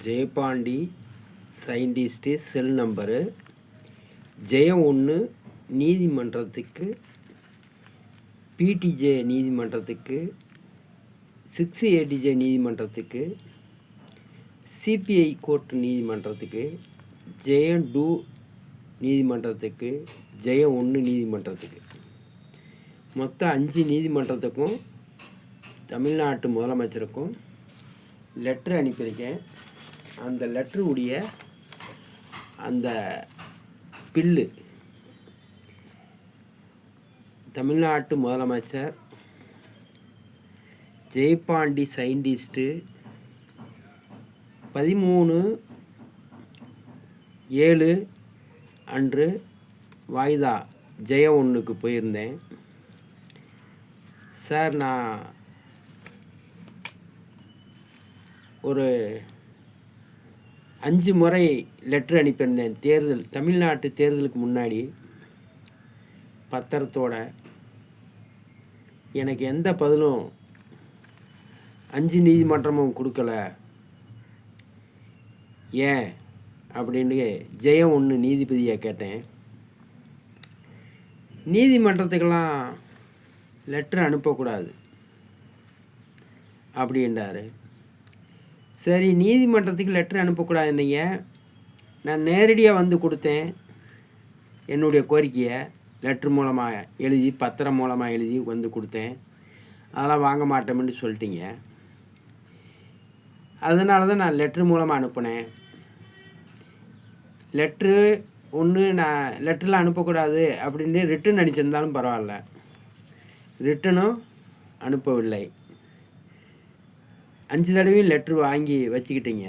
Jayapandi scientist செல் number ஜெயம் 1 நீதிமன்றத்துக்கு, பிடிஜே நீதிமன்றத்துக்கு, 6ADJ நீதிமன்றத்துக்கு, சிபிஐ கோர்ட் நீதிமன்றத்துக்கு, ஜெயம் 2 நீதிமன்றத்துக்கு, ஜெயம் 1 நீதிமன்றத்துக்கு, மொத்தம் 5 நீதிமன்றத்துக்கும் தமிழ்நாட்டு முதலமைச்சருக்கும் லெட்ரு அனுப்பியிருக்கேன். அந்த லெட்ரு உடைய அந்த பில்லு தமிழ்நாட்டு முதலமைச்சர் ஜெயபாண்டி சயின்டிஸ்ட்டு 13/7 அன்று வாய்தா ஜெயம் 1க்கு போயிருந்தேன். சார், நான் ஒரு 5 முறை லெட்ரு அனுப்பியிருந்தேன். தமிழ்நாட்டு தேர்தலுக்கு முன்னாடி பத்திரத்தோட. எனக்கு எந்த பதிலும் 5 நீதிமன்றமும் கொடுக்கல. ஏன் அப்படின்னு ஜெயம் 1 நீதிபதியை கேட்டேன். நீதிமன்றத்துக்கெல்லாம் லெட்ரு அனுப்பக்கூடாது அப்படின்றாரு. சரி, நீதிமன்றத்துக்கு லெட்ரு அனுப்பக்கூடாதுன்னீங்க. நான் நேரடியாக வந்து கொடுத்தேன். என்னுடைய கோரிக்கையை லெட்ரு மூலமாக எழுதி, பத்திரம் மூலமாக எழுதி வந்து கொடுத்தேன். அதெல்லாம் வாங்க மாட்டோம்னு சொல்லிட்டீங்க. அதனால தான் நான் லெட்ரு மூலமாக அனுப்பினேன். லெட்ரு ஒன்று நான் லெட்டரில் அனுப்பக்கூடாது அப்படின்னு ரிட்டன் அனுப்பிச்சிருந்தாலும் பரவாயில்ல. ரிட்டனும் அனுப்பவில்லை. 5 தடவையும் லெட்ரு வாங்கி வச்சுக்கிட்டீங்க.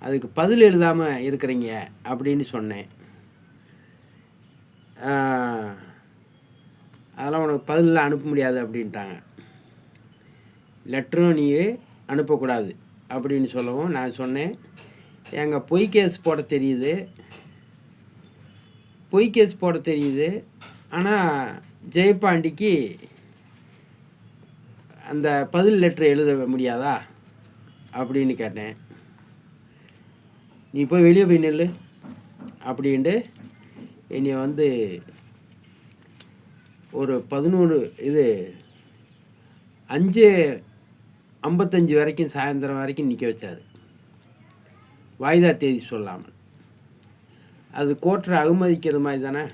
அதுக்கு பதில் எழுதாமல் இருக்கிறீங்க அப்படின்னு சொன்னேன். அதெல்லாம் உனக்கு பதிலெலாம் அனுப்ப முடியாது அப்படின்ட்டாங்க. லெட்டரும் நீ அனுப்பக்கூடாது அப்படின்னு சொல்லவும் நான் சொன்னேன், எங்கள் பொய் கேஸ் போட தெரியுது. ஆனால் ஜெயபாண்டிக்கு அந்த பதில் லெட்ரு எழுத முடியாதா அப்படின்னு கேட்டேன். நீ போய் வெளியே போய் நில்லு அப்படின்ட்டு என்னை வந்து ஒரு 5:55 வரைக்கும், சாயந்தரம் வரைக்கும் நிற்க வச்சார், வாய்தா தேதி சொல்லாமல். அது கோர்ட்டில் அவமதிக்கிறது மாதிரி தானே.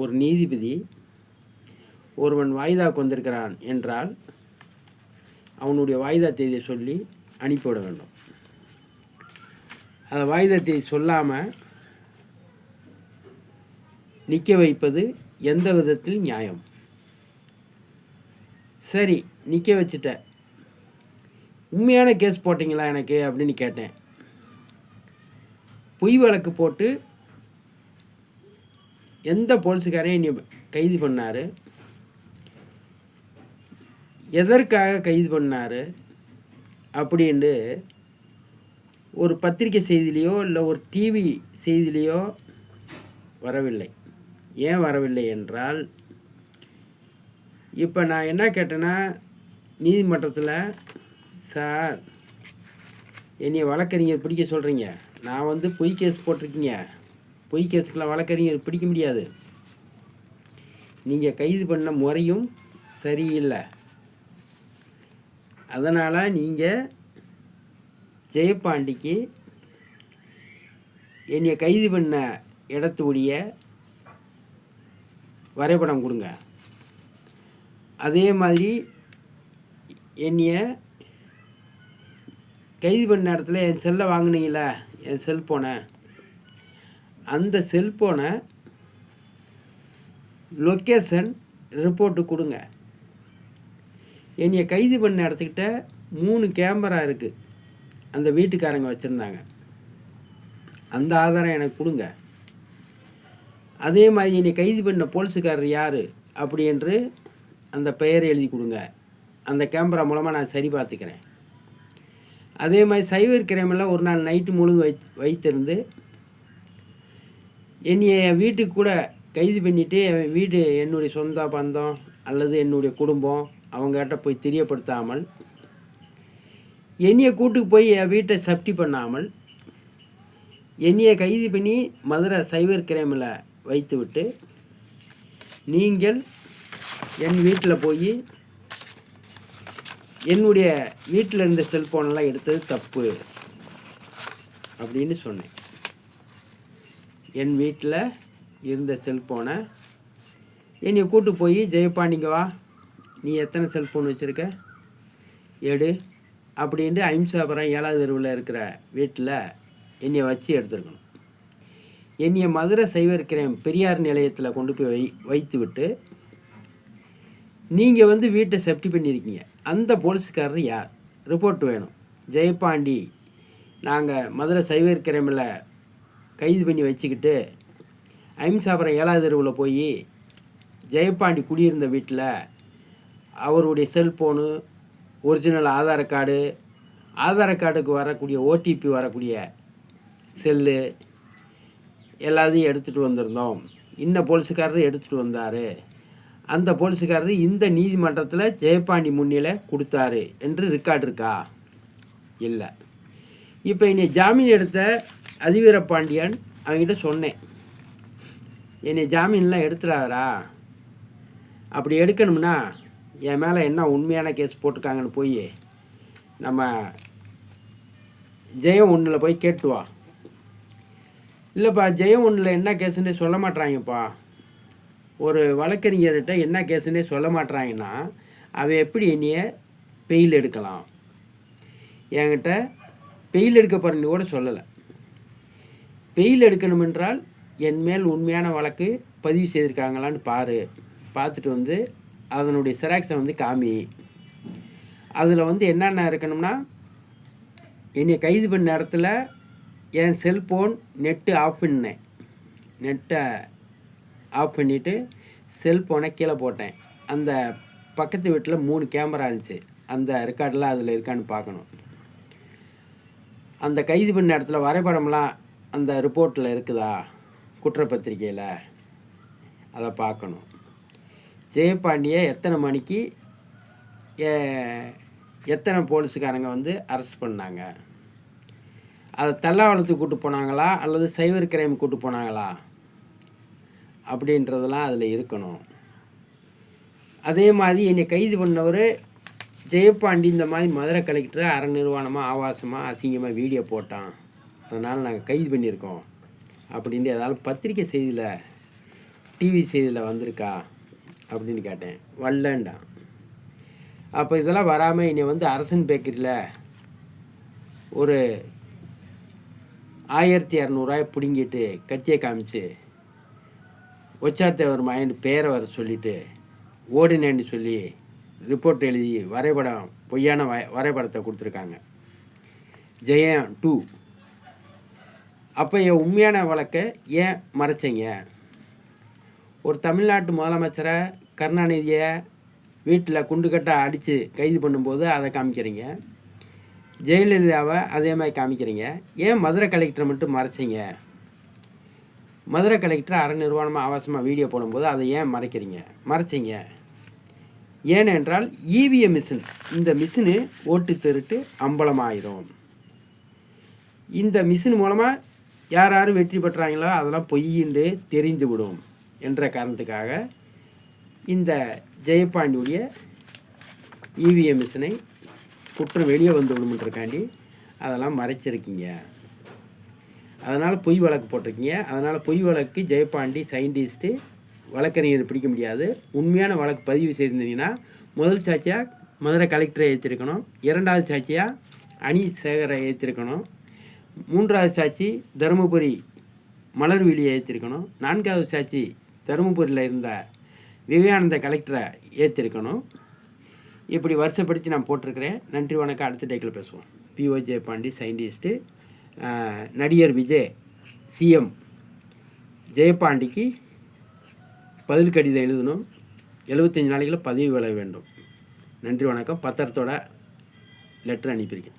ஒரு நீதிபதி ஒருவன் வாய்தாவுக்கு வந்திருக்கிறான் என்றால் அவனுடைய வாய்தா தேதியை சொல்லி அனுப்பிவிட வேண்டும். அதை வாய்தா தேதி சொல்லாமல் நிற்க வைப்பது எந்த விதத்தில் நியாயம்? சரி, நிற்க வச்சுட்ட. உண்மையான கேஸ் போட்டிங்களா எனக்கு அப்படின்னு கேட்டேன். பொய் வழக்கு போட்டு எந்த போலீஸுக்காரையும் என்னை கைது பண்ணார்? எதற்காக கைது பண்ணார் அப்படின்ட்டு ஒரு பத்திரிக்கை செய்தியிலையோ இல்லை ஒரு டிவி செய்தியிலையோ வரவில்லை. ஏன் வரவில்லை என்றால், இப்போ நான் என்ன கேட்டேன்னா, நீதிமன்றத்தில், சார், என்னைய வழக்கறிஞர் பிடிக்க சொல்கிறீங்க, நான் வந்து பொய் கேஸ் போட்டிருக்கீங்க, பொய் கேஸுக்கெல்லாம் வழக்கறிஞர் பிடிக்க முடியாது, நீங்கள் கைது பண்ண முறையும் சரியில்லை, அதனால் நீங்கள் ஜெயபாண்டிக்கு என்னைய கைது பண்ண இடத்துடைய வரைபடம் கொடுங்க. அதே மாதிரி என்னைய கைது பண்ண இடத்துல என் செல்லை வாங்கினீங்கள, என் செல்ஃபோனை, அந்த செல்ஃபோனை லொக்கேஷன் ரிப்போர்ட்டு கொடுங்க. என்னைய கைது பண்ண இடத்துக்கிட்ட 3 கேமரா இருக்குது, அந்த வீட்டுக்காரங்க வச்சுருந்தாங்க. அந்த ஆதாரம் எனக்கு கொடுங்க. அதே மாதிரி என்னை கைது பண்ண போலீஸுக்காரர் யார் அப்படி என்று அந்த பெயரை எழுதி கொடுங்க. அந்த கேமரா மூலமாக நான் சரி பார்த்துக்கிறேன். அதே மாதிரி சைபர் கிரைமெல்லாம் ஒரு நாள் நைட்டு முழுங்க வைத்திருந்து என்னைய வீட்டுக்கு கூட கைது பண்ணிவிட்டு, என் வீடு என்னுடைய சொந்த பந்தம் அல்லது என்னுடைய குடும்பம் அவங்ககிட்ட போய் தெரியப்படுத்தாமல் என்னையை கூட்டுக்கு போய் என் வீட்டை சப்டி பண்ணாமல் என்னையை கைது பண்ணி மதுரை சைபர் கிரைமில் வைத்து விட்டு நீங்கள் என் வீட்டில் போய் என்னுடைய வீட்டில் இருந்த செல்ஃபோனெல்லாம் எடுத்தது தப்பு அப்படின்னு சொன்னேன். என் வீட்டில் இருந்த செல்ஃபோனை என்னை கூட்டு போய் ஜெயபாண்டிங்க வா, நீ எத்தனை செல்ஃபோன் வச்சுருக்க எடு அப்படின்ட்டு அஹிம்சாபுரம் 7வது தெருவில் இருக்கிற வீட்டில் என்னை வச்சு எடுத்துருக்கணும். என்னைய மதுரை சைபர் கிரைம் பெரியார் நிலையத்தில் கொண்டு போய் வைத்து விட்டு நீங்கள் வந்து வீட்டை செப்டி பண்ணியிருக்கீங்க. அந்த போலீஸ்காரர் யார்? ரிப்போர்ட் வேணும். ஜெயபாண்டி நாங்கள் மதுரை சைபர் கிரைமில் கைது பண்ணி வச்சுக்கிட்டு அஹிம்சாபுரம் 7வது தெருவில் போய் ஜெயபாண்டி குடியிருந்த வீட்டில் அவருடைய செல்ஃபோனு, ஒரிஜினல் ஆதார் கார்டுக்கு வரக்கூடிய ஓடிபி வரக்கூடிய செல்லு எல்லாத்தையும் எடுத்துகிட்டு வந்திருந்தோம். இன்ன போலீஸுக்காரர் எடுத்துகிட்டு வந்தார். அந்த போலீஸுக்காரர் இந்த நீதிமன்றத்தில் ஜெயபாண்டி முன்னிலை கொடுத்தாரு என்று ரெக்கார்டு இருக்கா? இல்லை. இப்போ என்னை ஜாமீன் எடுத்த அதிவீரபாண்டியன் அவங்ககிட்ட சொன்னேன், என்னை ஜாமீன்லாம் எடுத்துடாதரா, அப்படி எடுக்கணும்னா என் மேலே என்ன உண்மையான கேஸ் போட்டிருக்காங்கன்னு போய் நம்ம ஜெயம் 1 போய் கேட்டுவா. இல்லைப்பா, ஜெயம் 1 என்ன கேஸுன்னே சொல்ல மாட்றாங்கப்பா. ஒரு வழக்கறிஞர்கிட்ட என்ன கேஸுன்னே சொல்ல மாட்றாங்கன்னா அவன் எப்படி என்னைய பெயில் எடுக்கலாம்? என்கிட்ட பெயில் எடுக்க போகிறேன்னு கூட சொல்லலை. பெயில் எடுக்கணுமென்றால் என் மேல் உண்மையான வழக்கு பதிவு செய்திருக்காங்களான்னு பார்த்துட்டு வந்து அதனுடைய செராக்ஸை வந்து காமி. அதில் வந்து என்னென்ன இருக்கணும்னா, என்னை கைது பண்ண இடத்துல என் செல்ஃபோன் நெட்டை ஆஃப் பண்ணிவிட்டு செல்ஃபோனை கீழே போட்டேன். அந்த பக்கத்து வீட்டில் 3 கேமரா இருந்துச்சு. அந்த ரெக்கார்டெலாம் அதில் இருக்கான்னு பார்க்கணும். அந்த கைது பண்ண இடத்துல வரைபடம்லாம் அந்த ரிப்போர்ட்டில் இருக்குதா, குற்றப்பத்திரிக்கையில், அதை பார்க்கணும். ஜெயபாண்டியை எத்தனை மணிக்கு எத்தனை போலீஸுக்காரங்க வந்து அரெஸ்ட் பண்ணாங்க, அதை தல்லாவளத்துக்கு கூட்டு போனாங்களா அல்லது சைபர் கிரைம் கூட்டு போனாங்களா அப்படின்றதெல்லாம் அதில் இருக்கணும். அதே மாதிரி என்னை கைது பண்ணவர் ஜெயபாண்டி இந்த மாதிரி மதுரை கலெக்டரை அரை நிர்வாணமாக ஆபாசமாக அசிங்கமாக வீடியோ போட்டான், அதனால் நாங்கள் கைது பண்ணியிருக்கோம் அப்படின்ட்டு ஏதாவது பத்திரிக்கை செய்தியில் டிவி செய்தியில் வந்திருக்கா அப்படின்னு கேட்டேன். வரலன்டான். அப்போ இதெல்லாம் வராமல் என்னை வந்து அரசன் பேக்கரியில் ஒரு 1200 பிடுங்கிட்டு கத்தியை காமிச்சு ஒச்சாத்தேவர் மயன் பேரை வர சொல்லிவிட்டு ஓடினேன்னு சொல்லி ரிப்போர்ட் எழுதி வரைபடம் பொய்யான வரைபடத்தை கொடுத்துருக்காங்க. ஜெயம் 2. அப்போ என் உண்மையான வழக்கை ஏன் மறைச்சிங்க? ஒரு தமிழ்நாட்டு முதலமைச்சரை கருணாநிதியை வீட்டில் குண்டுக்கட்டை அடித்து கைது பண்ணும்போது அதை காமிக்கிறீங்க, ஜெயலலிதாவை அதே மாதிரி காமிக்கிறீங்க. ஏன் மதுரை கலெக்டரை மட்டும் மறைச்சிங்க? மதுரை கலெக்டர் அரை நிர்வாணமாக ஆபாசமாக வீடியோ போடும்போது அதை ஏன் மறைச்சிங்க? ஏனென்றால் இவிஎம் மிஷின், இந்த மிஷினு ஓட்டு திருட்டு அம்பலமாயிரும். இந்த மிஷின் மூலமாக யார் யார் வெற்றி பெற்றாங்களோ அதெல்லாம் பொய்யின்று தெரிந்துவிடும் என்ற காரணத்துக்காக இந்த ஜெயபாண்டியுடைய இவிஎம் மிஷினை குற்றம் வெளியே வந்து விடுமுன்றக்காண்டி அதெல்லாம் மறைச்சிருக்கீங்க. அதனால் பொய் வழக்கு போட்டிருக்கீங்க. அதனால் பொய் வழக்கு ஜெயபாண்டி சயின்டிஸ்ட்டு வழக்கறிஞர் பிடிக்க முடியாது. உண்மையான வழக்கு பதிவு செய்திருந்தீங்கன்னா முதல் சாட்சியாக மதுரை கலெக்டரை ஏற்றிருக்கணும், 2வது சாட்சியாக அணி சேகரை ஏற்றிருக்கணும், 3வது சாட்சி தருமபுரி மலர்விழியை ஏற்றிருக்கணும், 4வது சாட்சி தருமபுரியில் இருந்த விவேகானந்த கலெக்டரை ஏற்றிருக்கணும். இப்படி வருஷப்படுத்தி நான் போட்டிருக்கிறேன். நன்றி, வணக்கம். அடுத்த டேக்கில் பேசுவோம். PO Jayapandi scientist. நடிகர் விஜய் சிஎம் ஜெயபாண்டிக்கு பதில் கடிதம் எழுதணும். 75 நாளைக்குள்ள பதவி விலக வேண்டும். நன்றி, வணக்கம். பத்திரத்தோட லெட்டர் அனுப்பியிருக்கேன்.